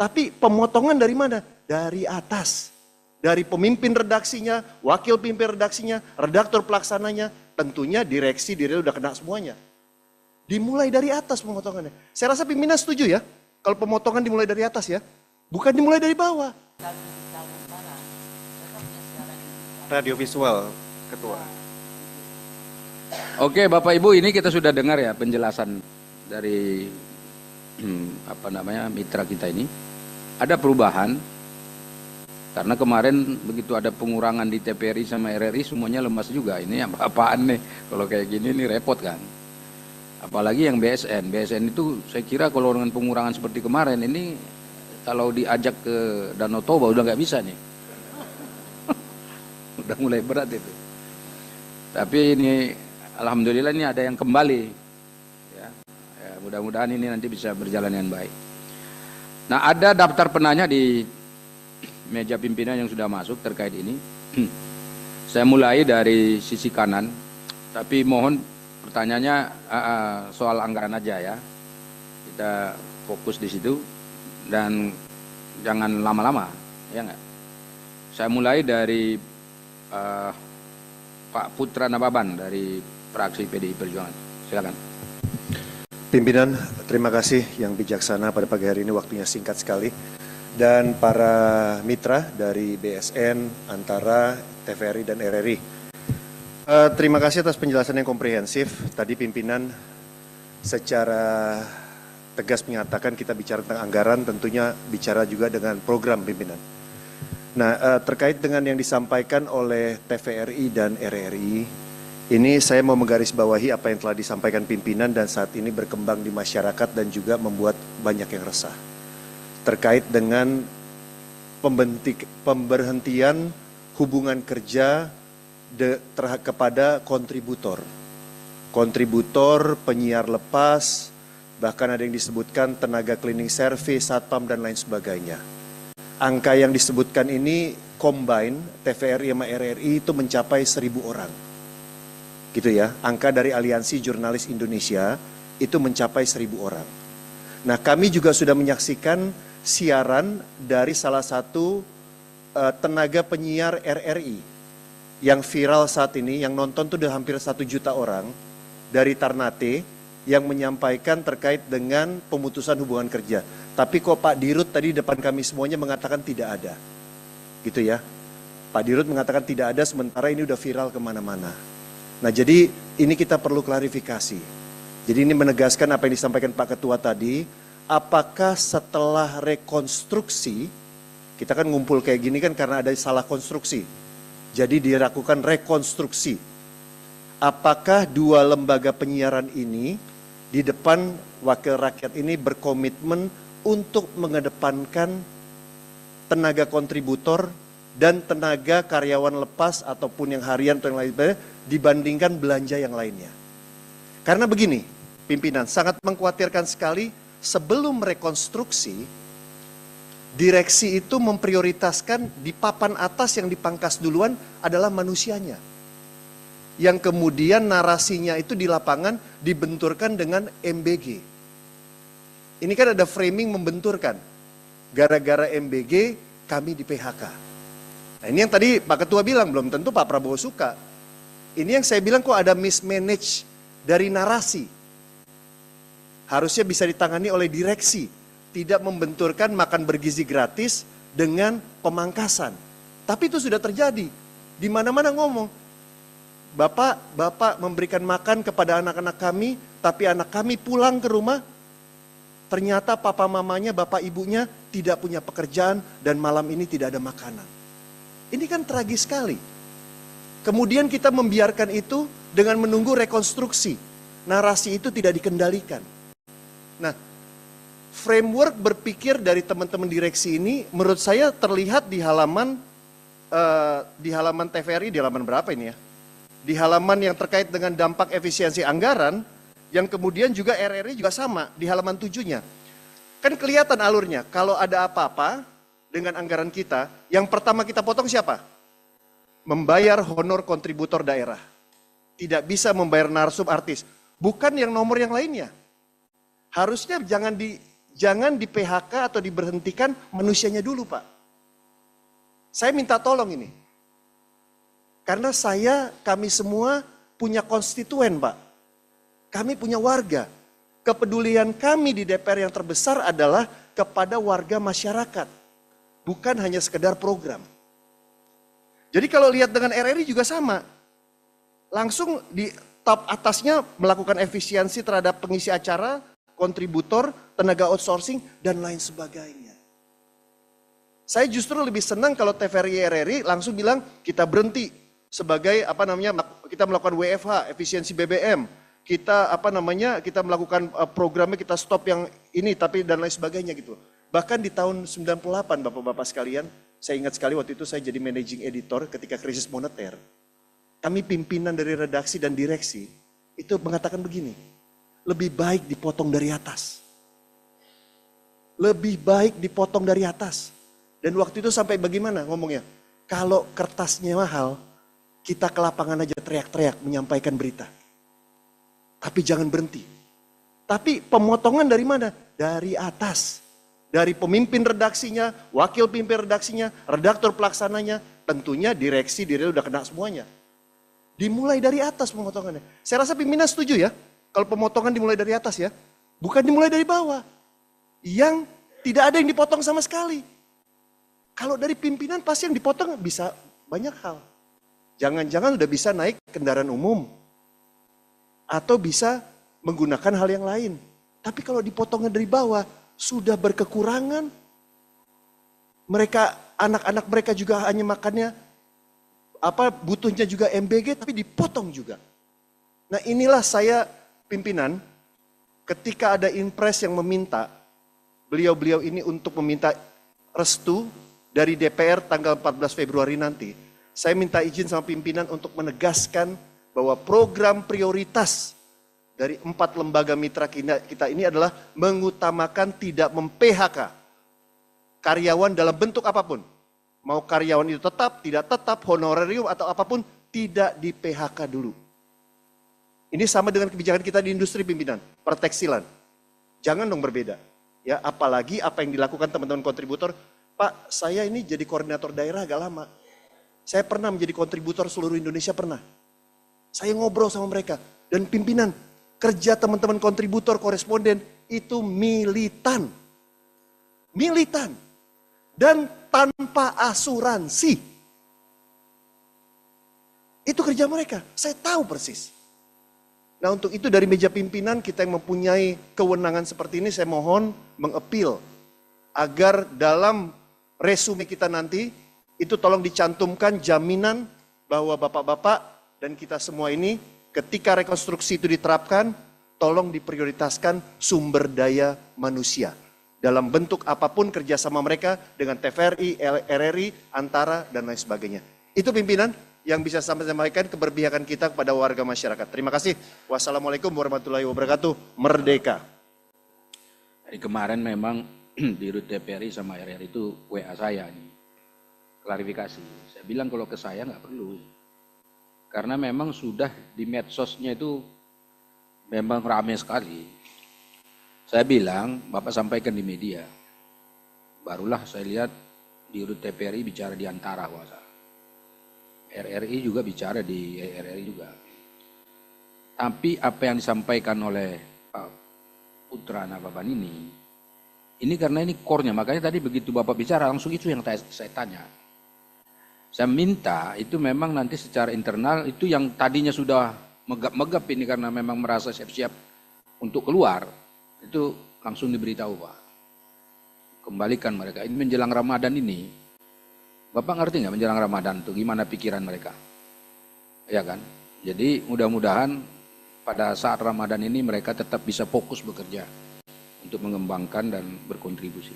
Tapi pemotongan dari mana? Dari atas. Dari pemimpin redaksinya, wakil pemimpin redaksinya, redaktur pelaksananya, tentunya direksi udah kena semuanya. Dimulai dari atas pemotongannya. Saya rasa pimpinan setuju ya, kalau pemotongan dimulai dari atas ya, bukan dimulai dari bawah. Radio visual, Ketua. Oke, Bapak Ibu, ini kita sudah dengar ya penjelasan dari mitra kita ini. Ada perubahan karena kemarin begitu ada pengurangan di TVRI sama RRI semuanya lemas juga. Ini apaan nih? Kalau kayak gini nih repot kan. Apalagi yang BSN. BSN itu saya kira kalau dengan pengurangan seperti kemarin ini kalau diajak ke Danau Toba udah nggak bisa nih. Udah mulai berat itu. Tapi ini alhamdulillah ini ada yang kembali. Ya, mudah-mudahan ini nanti bisa berjalan dengan baik. Nah, ada daftar penanya di meja pimpinan yang sudah masuk terkait ini. Saya mulai dari sisi kanan, tapi mohon pertanyaannya soal anggaran aja ya. Kita fokus di situ dan jangan lama-lama, ya nggak? Saya mulai dari Pak Putra Nababan dari fraksi PDI Perjuangan. Silakan. Pimpinan, terima kasih yang bijaksana pada pagi hari ini, waktunya singkat sekali. Dan para mitra dari BSN, Antara, TVRI, dan RRI. Terima kasih atas penjelasan yang komprehensif. Tadi pimpinan secara tegas menyatakan kita bicara tentang anggaran, tentunya bicara juga dengan program pimpinan. Nah, terkait dengan yang disampaikan oleh TVRI dan RRI, ini saya mau menggarisbawahi apa yang telah disampaikan pimpinan dan saat ini berkembang di masyarakat dan juga membuat banyak yang resah. Terkait dengan pemberhentian hubungan kerja kepada kontributor. Kontributor, penyiar lepas, bahkan ada yang disebutkan tenaga cleaning service, satpam, dan lain sebagainya. Angka yang disebutkan ini combine TVRI sama RRI itu mencapai 1.000 orang. Gitu ya, angka dari Aliansi Jurnalis Indonesia itu mencapai 1.000 orang. Nah, kami juga sudah menyaksikan siaran dari salah satu tenaga penyiar RRI yang viral saat ini, yang nonton tuh udah hampir 1 juta orang dari Ternate yang menyampaikan terkait dengan pemutusan hubungan kerja. Tapi kok Pak Dirut tadi depan kami semuanya mengatakan tidak ada. Gitu ya. Pak Dirut mengatakan tidak ada sementara ini udah viral kemana-mana. Nah, jadi ini kita perlu klarifikasi. Jadi ini menegaskan apa yang disampaikan Pak Ketua tadi, apakah setelah rekonstruksi, kita kan ngumpul kayak gini kan karena ada salah konstruksi. Jadi dilakukan rekonstruksi. Apakah dua lembaga penyiaran ini di depan wakil rakyat ini berkomitmen untuk mengedepankan tenaga kontributor dan tenaga karyawan lepas ataupun yang harian atau yang lain dibandingkan belanja yang lainnya. Karena begini, pimpinan sangat mengkhawatirkan sekali sebelum rekonstruksi, direksi itu memprioritaskan di papan atas yang dipangkas duluan adalah manusianya. Yang kemudian narasinya itu di lapangan dibenturkan dengan MBG. Ini kan ada framing membenturkan. Gara-gara MBG kami di PHK. Nah, ini yang tadi Pak Ketua bilang, belum tentu Pak Prabowo suka. Ini yang saya bilang kok ada mismanage dari narasi. Harusnya bisa ditangani oleh direksi. Tidak membenturkan makan bergizi gratis dengan pemangkasan. Tapi itu sudah terjadi. Di mana-mana ngomong, Bapak memberikan makan kepada anak-anak kami, tapi anak kami pulang ke rumah, ternyata papa mamanya, bapak ibunya tidak punya pekerjaan dan malam ini tidak ada makanan. Ini kan tragis sekali. Kemudian kita membiarkan itu dengan menunggu rekonstruksi. Narasi itu tidak dikendalikan. Nah, framework berpikir dari teman-teman direksi ini menurut saya terlihat di halaman TVRI, di halaman berapa ini ya? Di halaman yang terkait dengan dampak efisiensi anggaran, yang kemudian juga RRI juga sama, di halaman 7-nya. Kan kelihatan alurnya, kalau ada apa-apa dengan anggaran kita, yang pertama kita potong siapa? Membayar honor kontributor daerah. Tidak bisa membayar narsum artis. Bukan yang nomor yang lainnya. Harusnya jangan di PHK atau diberhentikan manusianya dulu, Pak. Saya minta tolong ini. Karena kami semua punya konstituen, Pak. Kami punya warga. Kepedulian kami di DPR yang terbesar adalah kepada warga masyarakat. Bukan hanya sekedar program. Jadi kalau lihat dengan RRI juga sama. Langsung di top atasnya melakukan efisiensi terhadap pengisi acara, kontributor, tenaga outsourcing, dan lain sebagainya. Saya justru lebih senang kalau TVRI RRI langsung bilang kita berhenti sebagai kita melakukan WFH, efisiensi BBM, kita kita melakukan programnya, kita stop yang ini tapi dan lain sebagainya gitu. Bahkan di tahun 98 Bapak-bapak sekalian, saya ingat sekali waktu itu saya jadi managing editor ketika krisis moneter. Kami pimpinan dari redaksi dan direksi itu mengatakan begini, lebih baik dipotong dari atas. Lebih baik dipotong dari atas. Dan waktu itu sampai bagaimana ngomongnya? Kalau kertasnya mahal, kita ke lapangan aja teriak-teriak menyampaikan berita. Tapi jangan berhenti. Tapi pemotongan dari mana? Dari atas. Dari pemimpin redaksinya, wakil pemimpin redaksinya, redaktur pelaksananya, tentunya direksi udah kena semuanya. Dimulai dari atas pemotongannya. Saya rasa pimpinan setuju ya, kalau pemotongan dimulai dari atas ya. Bukan dimulai dari bawah. Yang tidak ada yang dipotong sama sekali. Kalau dari pimpinan pasti yang dipotong bisa banyak hal. Jangan-jangan udah bisa naik kendaraan umum. Atau bisa menggunakan hal yang lain. Tapi kalau dipotongnya dari bawah, sudah berkekurangan. Anak-anak mereka juga hanya makannya, butuhnya juga MBG, tapi dipotong juga. Nah inilah saya pimpinan, ketika ada impres yang meminta, beliau-beliau ini untuk meminta restu dari DPR tanggal 14 Februari nanti, saya minta izin sama pimpinan untuk menegaskan bahwa program prioritas dari 4 lembaga mitra kita ini adalah mengutamakan tidak mem-PHK karyawan dalam bentuk apapun. Mau karyawan itu tetap, tidak tetap, honorarium atau apapun, tidak di-PHK dulu. Ini sama dengan kebijakan kita di industri pimpinan, pertekstilan. Jangan dong berbeda. Ya, apalagi apa yang dilakukan teman-teman kontributor. Pak, saya ini jadi koordinator daerah agak lama. Saya pernah menjadi kontributor seluruh Indonesia, pernah. Saya ngobrol sama mereka. Dan pimpinan, kerja teman-teman kontributor, koresponden, itu militan. Militan. Dan tanpa asuransi. Itu kerja mereka, saya tahu persis. Nah untuk itu dari meja pimpinan kita yang mempunyai kewenangan seperti ini, saya mohon mengappeal agar dalam resume kita nanti, itu tolong dicantumkan jaminan bahwa bapak-bapak dan kita semua ini ketika rekonstruksi itu diterapkan, tolong diprioritaskan sumber daya manusia. Dalam bentuk apapun kerjasama mereka dengan TVRI, RRI, Antara, dan lain sebagainya. Itu pimpinan yang bisa sampaikan keberpihakan kita kepada warga masyarakat. Terima kasih. Wassalamualaikum warahmatullahi wabarakatuh. Merdeka. Hari kemarin memang di Rut TVRI sama RRI itu WA saya nih. Klarifikasi. Saya bilang kalau ke saya nggak perlu. Karena memang sudah di medsosnya itu memang ramai sekali. Saya bilang, Bapak sampaikan di media. Barulah saya lihat di Rut TVRI bicara di Antara kuasa. RRI juga bicara di RRI juga. Tapi apa yang disampaikan oleh Pak Putra Nababan ini karena ini core-nya. Makanya tadi begitu Bapak bicara langsung itu yang saya tanya. Saya minta itu memang nanti secara internal itu yang tadinya sudah megap-megap ini karena memang merasa siap-siap untuk keluar. Itu langsung diberitahu Pak. Kembalikan mereka. Ini menjelang Ramadan ini. Bapak ngerti nggak menjelang Ramadan itu gimana pikiran mereka? Ya kan? Jadi mudah-mudahan pada saat Ramadan ini mereka tetap bisa fokus bekerja untuk mengembangkan dan berkontribusi.